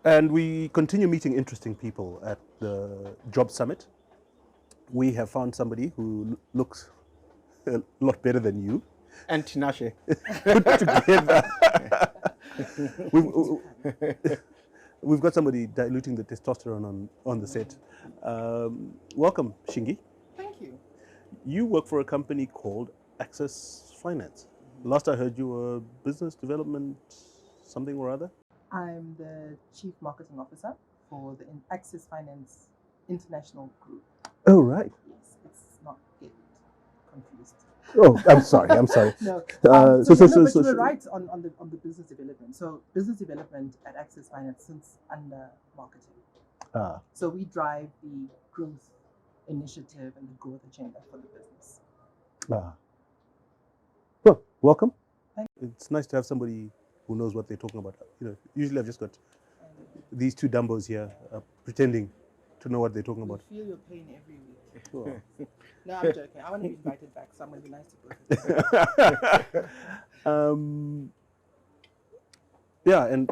And we continue meeting interesting people at the Job Summit. We have found somebody who looks a lot better than you. And Tinashe. Put together. We've got somebody diluting the testosterone on the set. Welcome, Shingi. Thank you. You work for a company called Access Finance. Last I heard, you were business development something or other. I'm the Chief Marketing Officer for the Access Finance International Group. Oh, right. Yes, it's not get confused. Oh, I'm sorry. No, but you were right on the business development. So business development at Access Finance sits under marketing. So we drive the growth initiative and the growth agenda for the business. Well, welcome. Thank you. It's nice to have somebody who knows what they're talking about. Usually I've just got these two dumbos here pretending to know what they're talking about. We feel your pain every week. Oh. No, I'm joking. I want to be invited back, so I'm going to be nice to both of you. Yeah, and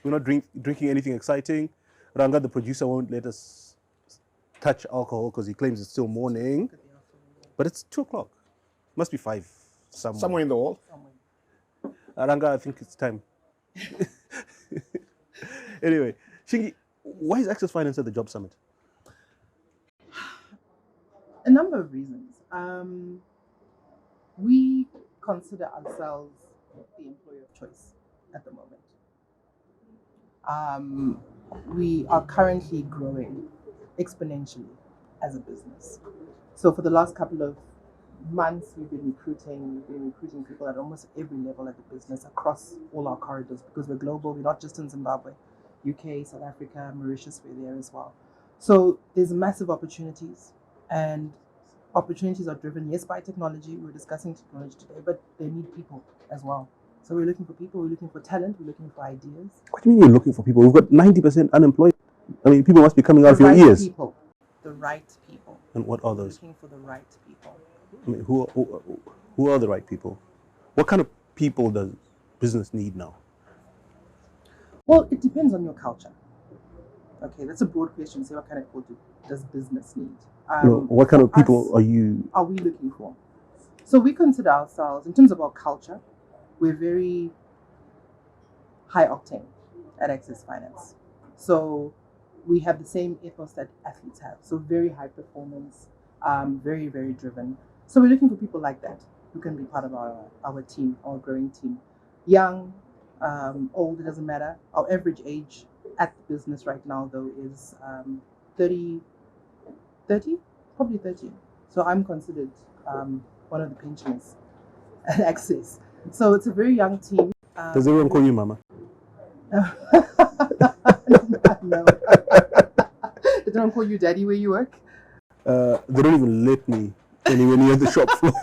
we're not drinking anything exciting. Ranga, the producer, won't let us touch alcohol because he claims it's still morning. But it's 2 o'clock. Must be 5 somewhere. Somewhere in the world. Ranga, I think it's time. Anyway, Shingi, why is Access Finance at the Job Summit? A number of reasons. We consider ourselves the employer of choice at the moment. We are currently growing exponentially as a business. So for the last couple of months, we've been recruiting people at almost every level of the business across all our corridors because we're global. We're not just in Zimbabwe, UK, South Africa, Mauritius, we're there as well. So there's massive opportunities, and opportunities are driven, yes, by technology. We're discussing technology today, but they need people as well. So we're looking for people, we're looking for talent, we're looking for ideas. What do you mean you're looking for people? We've got 90% unemployed. I mean, people must be coming out of your ears. The right people. And what are those? Looking for the right people. I mean, who are the right people? What kind of people does business need now? Well, it depends on your culture. Okay, that's a broad question. Say, what kind of people does business need? What kind of people are we looking for? So we consider ourselves, in terms of our culture, we're very high octane at Access Finance. So we have the same ethos that athletes have. So very high performance, very, very driven. So we're looking for people like that who can be part of our team, our growing team. Young, old, it doesn't matter. Our average age at the business right now, though, is 30, probably 30. So I'm considered one of the pensioners at Access. So it's a very young team. Does everyone call you Mama? No. They don't call you Daddy where you work? They don't even let me anywhere near the shop floor.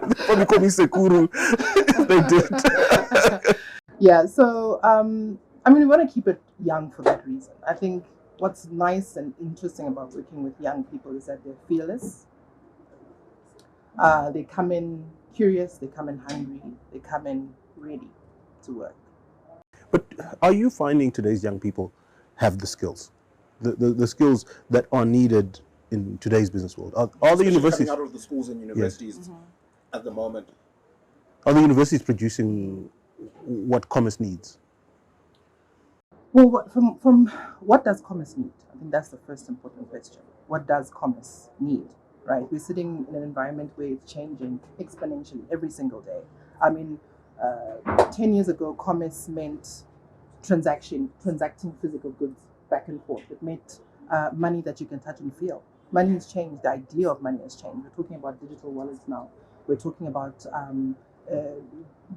They probably call me Sekuru if they did. Yeah, so we want to keep it young for that reason. I think what's nice and interesting about working with young people is that they're fearless. They come in curious, they come in hungry, they come in ready to work. But are you finding today's young people have the skills? The skills that are needed in today's business world? Are the universities coming out of the schools and universities at the moment? Are the universities producing what commerce needs? Well, from what does commerce need? I think that's the first important question. What does commerce need? Right? We're sitting in an environment where it's changing exponentially every single day. I mean, 10 years ago, commerce meant transacting physical goods back and forth. It meant money that you can touch and feel. Money has changed. The idea of money has changed. We're talking about digital wallets now. We're talking about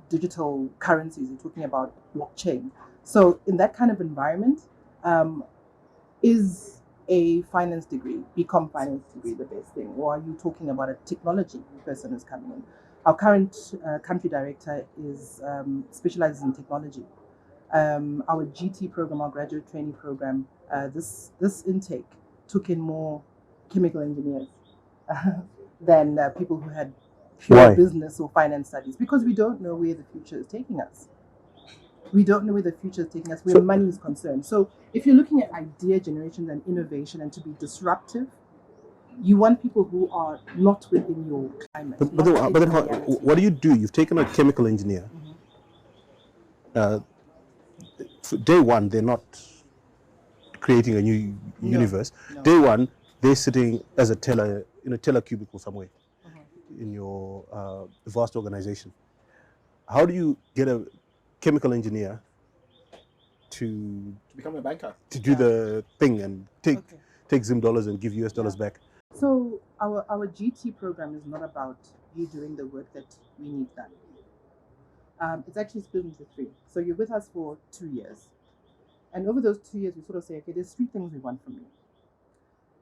digital currencies. We're talking about blockchain. So in that kind of environment, is a finance degree, BCom finance degree, the best thing? Or are you talking about a technology person who's coming in? Our current country director specializes in technology. Our GT program, our graduate training program, this intake took in more chemical engineers than people who had pure business or finance studies, because we don't know where the future is taking us. We don't know where the future is taking us, where money is concerned. So if you're looking at idea generation and innovation and to be disruptive, you want people who are not within your climate. But then what do? You've taken a chemical engineer. Day one, they're not creating a new universe. No. Day one, they're sitting as a teller in a teller cubicle somewhere in your vast organization. How do you get a chemical engineer to become a banker, to do the thing and take Zim dollars and give US dollars back? So our GT program is not about you doing the work that we need done. It's actually split into 3. So you're with us for 2 years. And over those 2 years, we sort of say, okay, there's 3 things we want from you.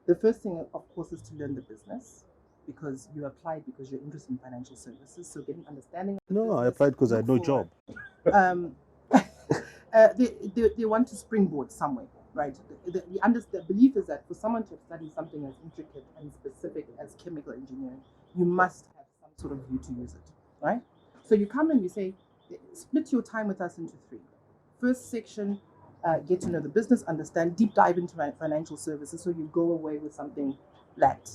The first thing, of course, is to learn the business, because you applied because you're interested in financial services. So getting understanding. No, I applied because I had no job. They want to springboard somewhere, right? The belief is that for someone to study something as intricate and specific as chemical engineering, you must have some sort of view to use it, right? So you come and you say, split your time with us into 3. First section, get to know the business, understand, deep dive into financial services, so you go away with something that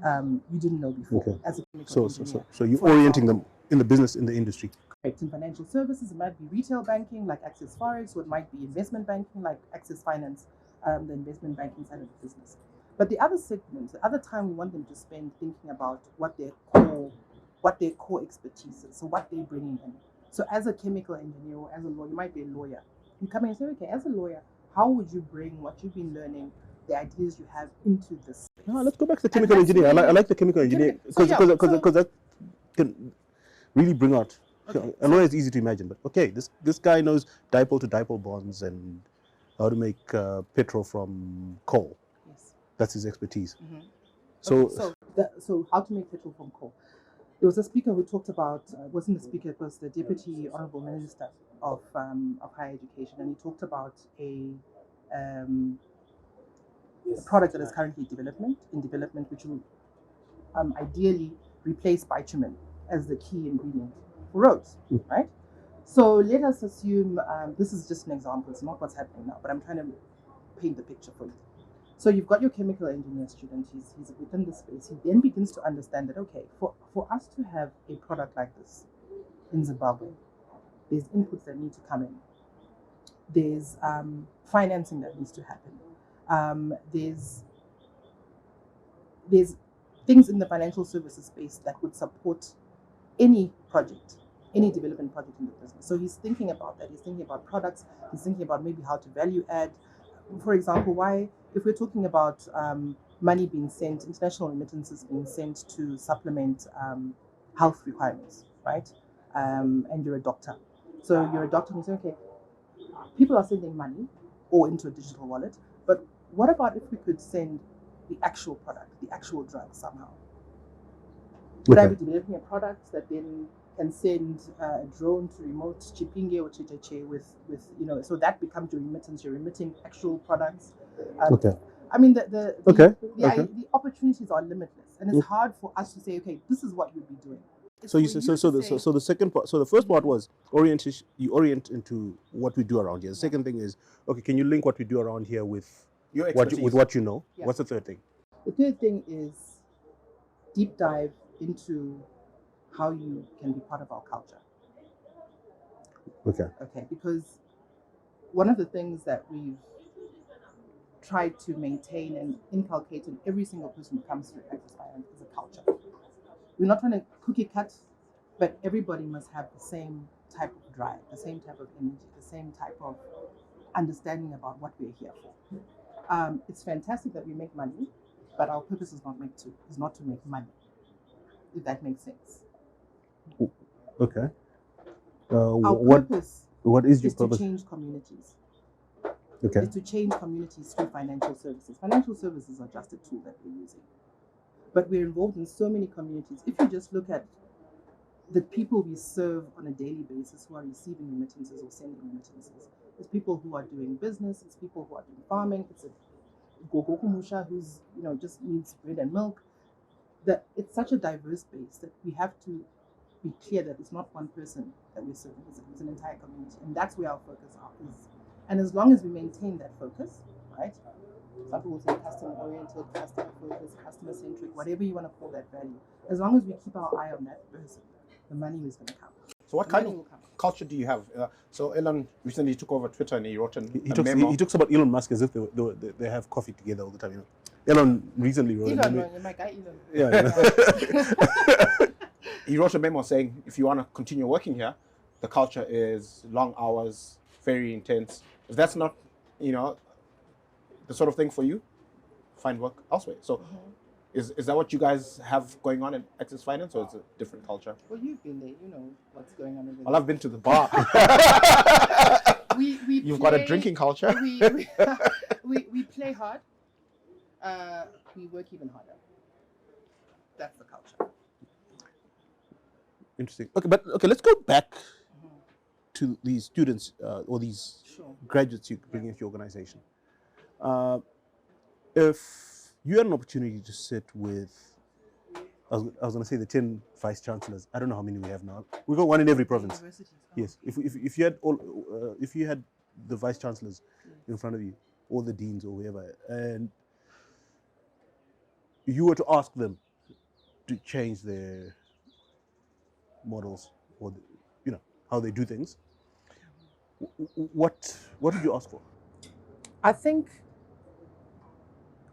you didn't know before as a chemical engineer. So you're orienting them in the business, in the industry. Correct. In financial services, it might be retail banking like Access Forex, or it might be investment banking like Access Finance, the investment banking side of the business. But the other segment, the other time we want them to spend thinking about what their core expertise is, so what they're bringing in. So as a chemical engineer or as a lawyer, you might be a lawyer. You come in and say, okay, as a lawyer, how would you bring what you've been learning, the ideas you have, into this space? No, let's go back to the chemical engineer. I like the chemical engineer because that can really bring out. A lawyer is easy to imagine, but okay, this guy knows dipole to dipole bonds and how to make petrol from coal. Yes, that's his expertise. So how to make petrol from coal? There was a speaker who talked about, wasn't the speaker, it was the Deputy Honorable Minister of Higher Education, and he talked about a product that is currently in development, which will ideally replace bitumen as the key ingredient for roads, right? So let us assume, this is just an example, it's not what's happening now, but I'm trying to paint the picture for you. So you've got your chemical engineer student, he's within the space. He then begins to understand that, okay, for us to have a product like this in Zimbabwe, there's inputs that need to come in. There's financing that needs to happen. There's things in the financial services space that would support any project, any development project in the business. So he's thinking about that. He's thinking about products. He's thinking about maybe how to value add. For example, why, if we're talking about money being sent, international remittances being sent to supplement health requirements, right? And you're a doctor. So you're a doctor and you say, okay, people are sending money or into a digital wallet, but what about if we could send the actual product, the actual drug somehow? Would I be developing a product that then can send a drone to remote Chipinge or Chicheche with so that becomes your remittance. You're remitting actual products. I mean, the opportunities are limitless, and it's hard for us to say, okay, this is what you'd be doing. So the second part. So the first part was orientation. You orient into what we do around here. The second thing is, okay, can you link what we do around here with your expertise, with what you know? Yeah. What's the third thing? The third thing is deep dive into how you can be part of our culture. Okay, because one of the things that we've tried to maintain and inculcate in every single person who comes through Access Finance is a culture. We're not trying to cookie cut, but everybody must have the same type of drive, the same type of energy, the same type of understanding about what we're here for. It's fantastic that we make money, but our purpose is not to make money, if that makes sense. Okay. Our purpose is your purpose? To change communities. Okay. Is to change communities through financial services. Financial services are just a tool that we're using. But we're involved in so many communities. If you just look at the people we serve on a daily basis who are receiving remittances or sending remittances, it's people who are doing business, it's people who are doing farming, it's a Gogo Kumusha who's just needs bread and milk. That it's such a diverse base that we have to be clear that it's not one person that we're serving, it's an entire community. And that's where our focus is. And as long as we maintain that focus, right? Some people say customer-oriented, customer-focused, customer-centric, whatever you want to call that value. As long as we keep our eye on that person, the money is going to come. So what kind of culture do you have? So Elon recently took over Twitter and he wrote a memo. He talks about Elon Musk as if they have coffee together all the time. You know, Elon recently wrote. Elon, my guy Elon. Yeah. He wrote a memo saying, if you want to continue working here, the culture is long hours, very intense. If that's not, the sort of thing for you, find work elsewhere. So. Is that what you guys have going on in Access Finance, or is it a different culture? Well, you've been there. You know what's going on. Well, I've been to the bar. You've got a drinking culture. We play hard. We work even harder. That's the culture. Interesting. Okay, let's go back to these students or these graduates you bring into your organization. If you had an opportunity to sit with, I was going to say the 10 vice chancellors. I don't know how many we have now. We've got one in every province. Yes. If you had if you had the vice chancellors in front of you, or the deans or whoever, and you were to ask them to change their models or how they do things, what would you ask for? I think,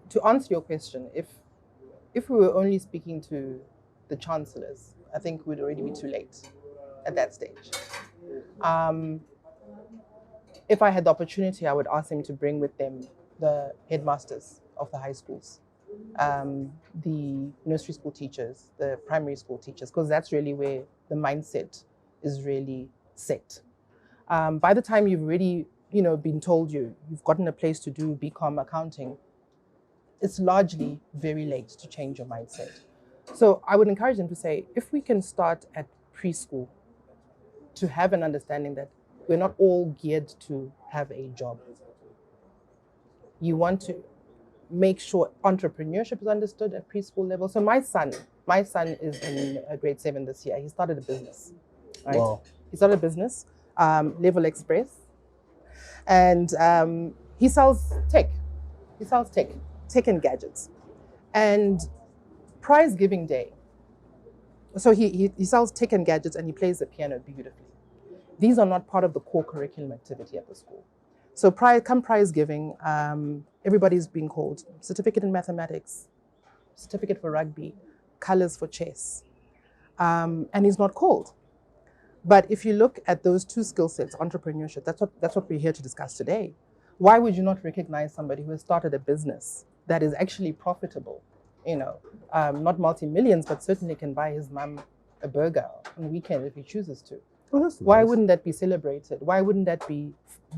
to answer your question, if we were only speaking to the chancellors, I think we'd already be too late at that stage. If I had the opportunity, I would ask them to bring with them the headmasters of the high schools, the nursery school teachers, the primary school teachers, because that's really where the mindset is really set. By the time you've already been told you've gotten a place to do BCom accounting, it's largely very late to change your mindset. So I would encourage them to say, if we can start at preschool to have an understanding that we're not all geared to have a job. You want to make sure entrepreneurship is understood at preschool level. So my son is in grade 7 this year. He started a business, right? Wow. He started a business, Level Express, and he sells tech. He sells tech and gadgets. And prize giving day, so he sells tech and gadgets and he plays the piano beautifully. These are not part of the core curriculum activity at the school. So come prize giving, everybody's being called certificate in mathematics, certificate for rugby, colors for chess, and he's not called. But if you look at those two skill sets, entrepreneurship, that's what we're here to discuss today. Why would you not recognize somebody who has started a business that is actually profitable? Not multi-millions, but certainly can buy his mum a burger on the weekend if he chooses to. Oh, Why wouldn't that be celebrated? Why wouldn't that be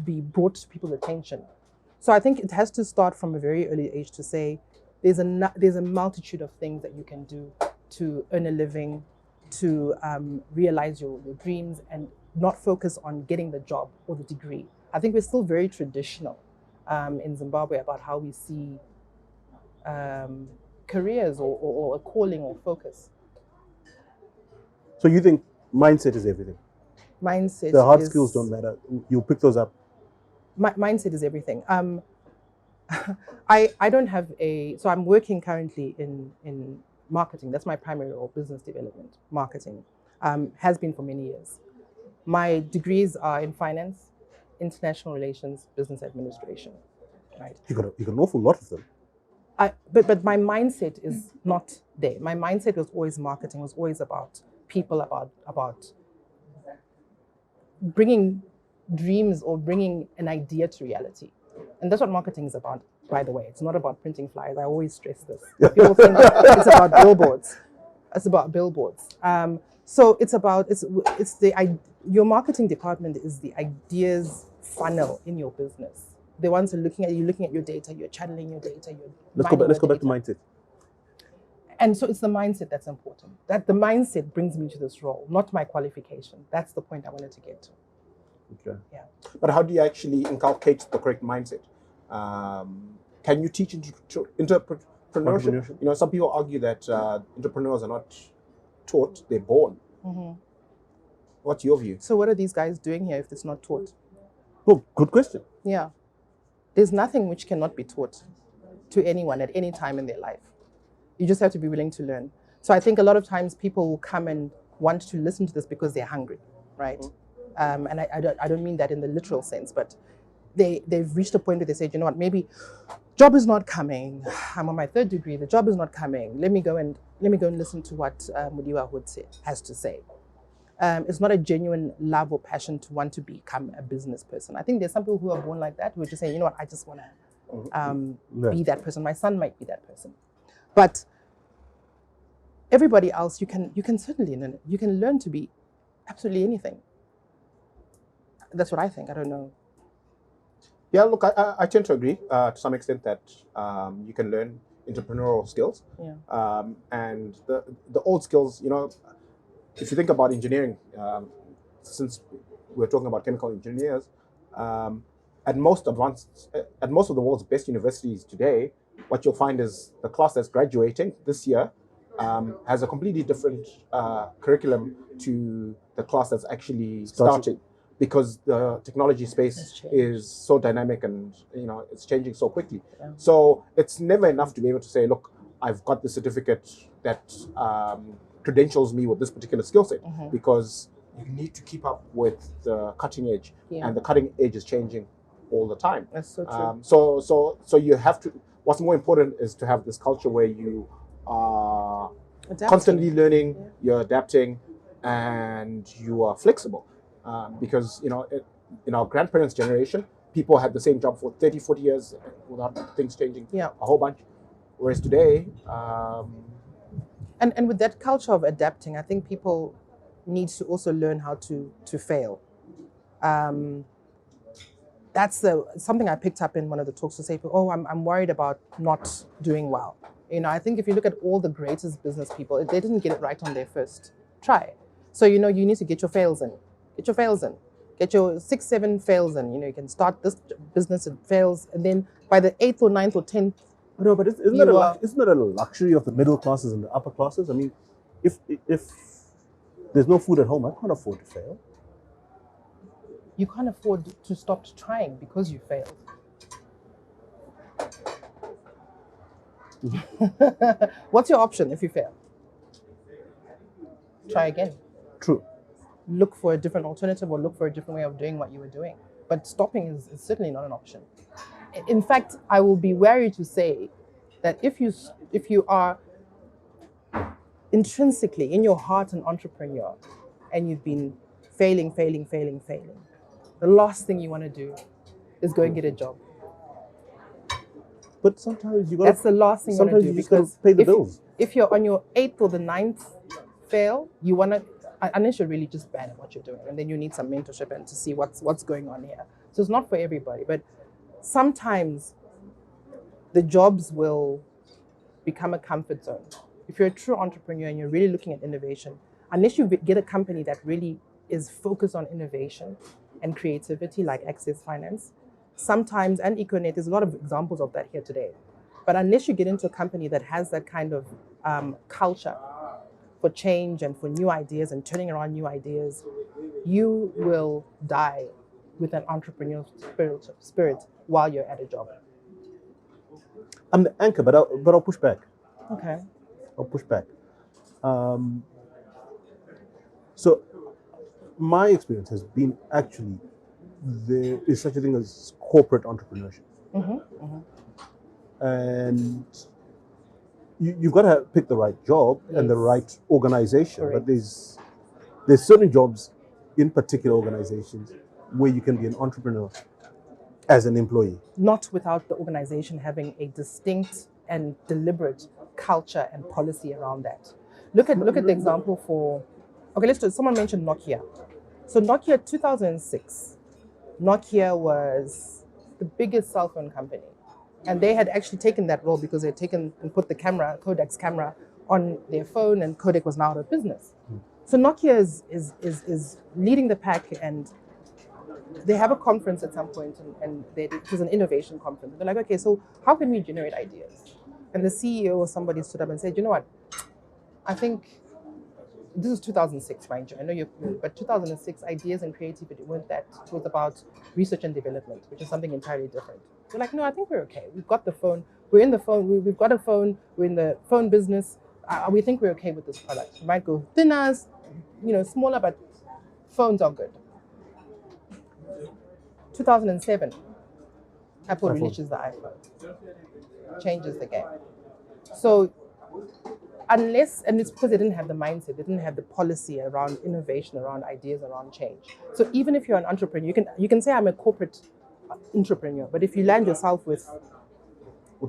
brought to people's attention? So I think it has to start from a very early age to say there's a multitude of things that you can do to earn a living, to realize your dreams, and not focus on getting the job or the degree. I think we're still very traditional in Zimbabwe about how we see careers or a calling or focus. So you think mindset is everything? Mindset. The hard skills don't matter. You pick those up. Mindset is everything. I don't have so I'm working currently in marketing. That's my primary role, business development, marketing. Has been for many years. My degrees are in finance, international relations, business administration. Right. You got an awful lot of them. But my mindset is not there. My mindset was always marketing, was always about people, about bringing dreams or bringing an idea to reality. And that's what marketing is about, by the way. It's not about printing flyers. I always stress this. People think it's about billboards. It's about billboards. So your marketing department is the ideas funnel in your business. The ones who are looking at your data, you're channeling your data. Let's go back to mindset. And so it's the mindset that's important. That the mindset brings me to this role, not my qualification. That's the point I wanted to get to. Okay. Yeah. But how do you actually inculcate the correct mindset? Can you teach entrepreneurship? Some people argue that entrepreneurs are not taught; they're born. What's your view? So what are these guys doing here if it's not taught? Oh, good question. Yeah. There's nothing which cannot be taught to anyone at any time in their life. You just have to be willing to learn. So I think a lot of times people will come and want to listen to this because they're hungry, right? And I don't mean that in the literal sense, but they've reached a point where they say, you know what, maybe job is not coming. I'm on my 3rd degree. The job is not coming. Let me go and listen to what Mudiwa Hood has to say. It's not a genuine love or passion to want to become a business person. I think there's some people who are born like that, who are just saying, you know what, I just want to be that person. My son might be that person. But everybody else, you can certainly learn it. You can learn to be absolutely anything. That's what I think. I don't know. Yeah, look, I tend to agree to some extent that you can learn entrepreneurial skills. Yeah. And the old skills, you know, if you think about engineering, since we're talking about chemical engineers, at most of the world's best universities today, what you'll find is the class that's graduating this year has a completely different curriculum to the class that's actually starting, because the technology space is so dynamic and, you know, it's changing so quickly. Yeah. So it's never enough to be able to say, look, I've got the certificate that credentials me with this particular skill set, because you need to keep up with the cutting edge, and the cutting edge is changing all the time. That's so true. So you have to. What's more important is to have this culture where you are constantly learning, you're adapting, and you are flexible. Because, you know, in our grandparents' generation, people had the same job for 30, 40 years without things changing a whole bunch. Whereas today, and with that culture of adapting, I think people need to also learn how to fail. That's something I picked up in one of the talks, to say, oh, I'm worried about not doing well. You know, I think if you look at all the greatest business people, they didn't get it right on their first try. So, you know, you need to get your fails in. Get your fails in. Get your 6, 7 fails in. You know, you can start this business, it fails, and then by the 8th or 9th or 10th. No, but isn't that a luxury of the middle classes and the upper classes? I mean, if there's no food at home, I can't afford to fail. You can't afford to stop trying because you failed. What's your option if you fail? Try again. True. Look for a different alternative, or look for a different way of doing what you were doing. But stopping is certainly not an option. In fact, I will be wary to say that if you are intrinsically in your heart an entrepreneur, and you've been failing, the last thing you want to do is go and get a job. But sometimes you got. That's the last thing you want to do, because pay the bills. If you're on your 8th or the 9th fail, you want to, unless you're really just bad at what you're doing, and then you need some mentorship and to see what's going on here. So it's not for everybody, but sometimes the jobs will become a comfort zone. If you're a true entrepreneur and you're really looking at innovation, unless you get a company that really is focused on innovation and creativity, like Access Finance, sometimes, and Econet, there's a lot of examples of that here today. But unless you get into a company that has that kind of culture for change and for new ideas and turning around new ideas, you will die with an entrepreneurial spirit while you're at a job. I'm the anchor, but I'll push back. Okay. I'll push back. So my experience has been, actually, there is such a thing as corporate entrepreneurship. And you've got to pick the right job and the right organization. Correct. But there's certain jobs in particular organizations where you can be an entrepreneur as an employee. Not without the organization having a distinct and deliberate culture and policy around that. Look at the example for, okay, someone mentioned Nokia. So Nokia 2006, Nokia was the biggest cell phone company. And they had actually taken that role because they had taken and put the camera, Kodak's camera, on their phone, and Kodak was now out of business. So Nokia is leading the pack, and they have a conference at some point, and it was an innovation conference. They're like, okay, so how can we generate ideas? And the CEO or somebody stood up and said, you know what, I think this is 2006, mind you. I know you're, but 2006, ideas and creativity weren't that. It was about research and development, which is something entirely different. We're like, no, I think we're okay. We've got the phone. We're in the phone. We've got a phone. We're in the phone business. We think we're okay with this product. We might go thinner, smaller, but phones are good. 2007, Apple releases the iPhone. Changes the game. So unless, and it's because they didn't have the mindset, they didn't have the policy around innovation, around ideas, around change. So even if you're an entrepreneur, you can say I'm a corporate entrepreneur, but if you land yourself with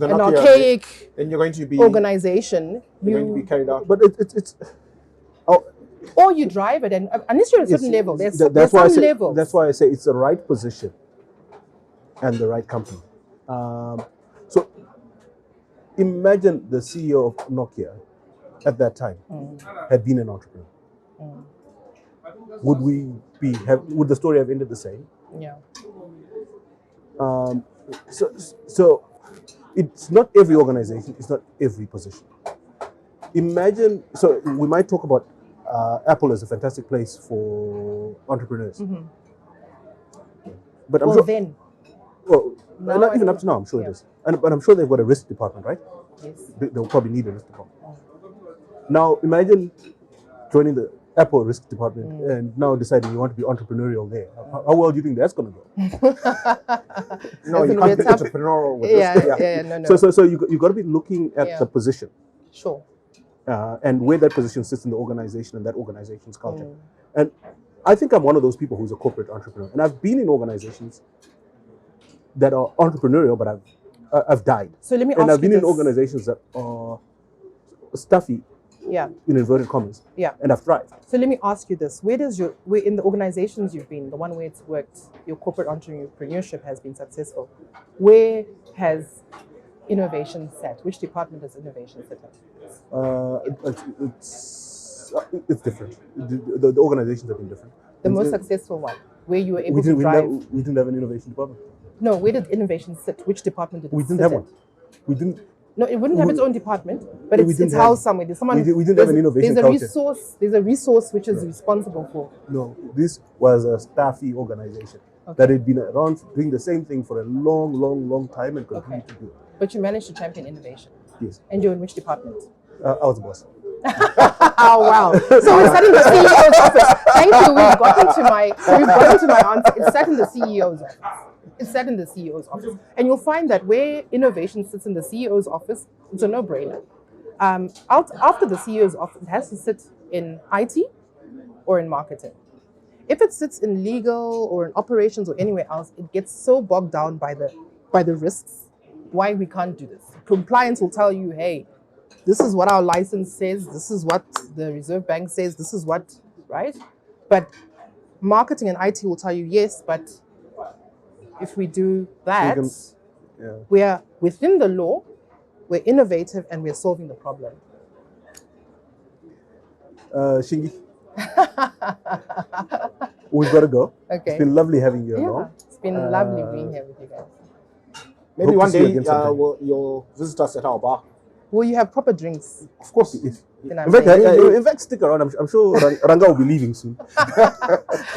an archaic then you're going to be organization, you're going to be carried out. But it's or you drive it, and unless you're at a certain level, there's some levels. That's why I say it's the right position and the right company. So imagine the CEO of Nokia at that time had been an entrepreneur. Would the story have ended the same? Yeah. So it's not every organization, it's not every position. Imagine, so we might talk about Apple as a fantastic place for entrepreneurs. But I'm sure, not even up to now, I'm sure it is. But I'm sure they've got a risk department, right? Yes. They'll probably need a risk department. Now imagine joining the Apple risk department and now deciding you want to be entrepreneurial there. How well do you think that's going to go? No, you can't be entrepreneurial with this. No. So you got to be looking at the position. Sure. And where that position sits in the organization and that organization's culture. And I think I'm one of those people who's a corporate entrepreneur. And I've been in organizations that are entrepreneurial, but I've died. So let me ask you And I've been this. in organizations that are stuffy, in inverted commas, and I've thrived. So let me ask you this: where in the organizations you've been, the one where it's worked, your corporate entrepreneurship has been successful, where has innovation sat? Which department does innovation sit in? It's different. The organizations have been different. The most successful one, where you were able to drive. We didn't have an innovation department. No, where did innovation sit? Which department did it sit? We didn't have one. We didn't. No, it wouldn't have its own department, but it's housed somewhere. There's someone. We didn't have an innovation culture. There's a resource which is responsible for. No, this was a staffy organization that had been around doing the same thing for a long time and continued to do it. But you managed to champion innovation. Yes. And you're in which department? I was the boss. Oh wow! So it's sat in the CEO's office. Thank you. We've gotten to my answer. It's sat in the CEO's office. It's sat in the CEO's office, and you'll find that where innovation sits in the CEO's office, it's a no-brainer. After the CEO's office, it has to sit in IT or in marketing. If it sits in legal or in operations or anywhere else, it gets so bogged down by the risks. Why we can't do this? Compliance will tell you, hey, this is what our license says. This is what the Reserve Bank says. This is what, right? But marketing and IT will tell you, yes, but if we do that, we are within the law, we're innovative, and we're solving the problem. Shingi, we've got to go. Okay. It's been lovely having you along. It's been lovely being here with you guys. Maybe one day you'll visit us at our bar. Will you have proper drinks? Of course. In fact, stick around. I'm sure Ranga will be leaving soon.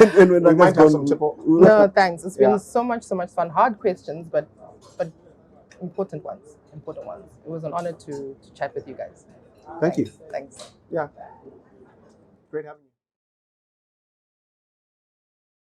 And when we might have gone, some tipple. No, thanks. It's been so much fun. Hard questions, but important ones. It was an honor to chat with you guys. Thank you. Thanks. Yeah. Great having you.